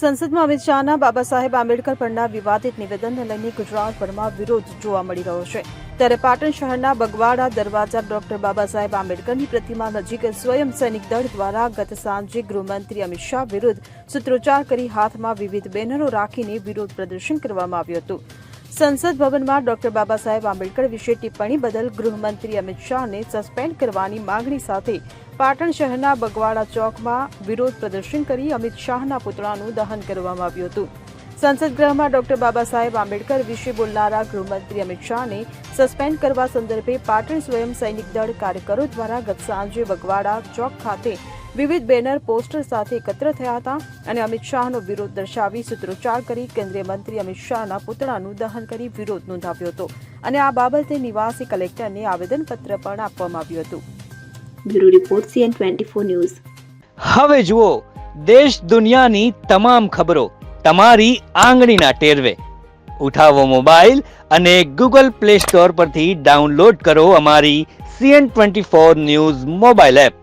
સંસદમાં અમિત શાહના બાબા સાહેબ આંબેડકર પરના વિવાદિત નિવેદનને લઈને ગુજરાતભરમાં વિરોધ જોવા મળી રહ્યો છે. ત્યારે પાટણ શહેરના બગવાડા દરવાજા ડોક્ટર બાબા સાહેબ આંબેડકરની પ્રતિમા નજીક સ્વયં સૈનિક દળ દ્વારા ગત સાંજે ગૃહમંત્રી અમિત શાહ વિરુદ્ધ સૂત્રોચ્ચાર કરી હાથમાં વિવિધ બેનરો રાખીને વિરોધ પ્રદર્શન કરવામાં આવ્યું હતું. સંસદ ભવનમાં ડોક્ટર બાબા સાહેબ આંબેડકર વિશે ટિપ્પણી બદલ ગૃહમંત્રી અમિત શાહને સસ્પેન્ડ કરવાની માંગણી સાથે પાટણ શહેરના બગવાડા ચોકમાં વિરોધ પ્રદર્શન કરી અમિત શાહના પુતળાનું દહન કરવામાં આવ્યું હતું. સંસદ ગૃહમાં ડોક્ટર બાબા સાહેબ આંબેડકર વિશે બોલનારા ગૃહમંત્રી અમિત શાહને સસ્પેન્ડ કરવા સંદર્ભે પાટણ સ્વયં સૈનિક દળ કાર્યકરો દ્વારા ગત સાંજે બગવાડા ચોક ખાતે વિવિધ બેનર પોસ્ટર સાથે એકત્ર થયા હતા અને અમિત શાહનો વિરોધ દર્શાવી સૂત્રોચ્ચાર કરી કેન્દ્રીય મંત્રી અમિત શાહના પુતળાનું દહન કરી વિરોધ નોંધાવ્યો હતો અને આ બાબતે નિવાસી કલેક્ટરને આવેદનપત્ર પણ આપવામાં આવ્યું હતું. Bureau report CN24 news. હવે જુઓ દેશ દુનિયાની તમામ ખબરો તમારી આંગળીના ટેરવે. ઉઠાવો મોબાઈલ અને Google Play Store પરથી ડાઉનલોડ કરો અમારી CN24 ન્યૂઝ મોબાઈલ એપ.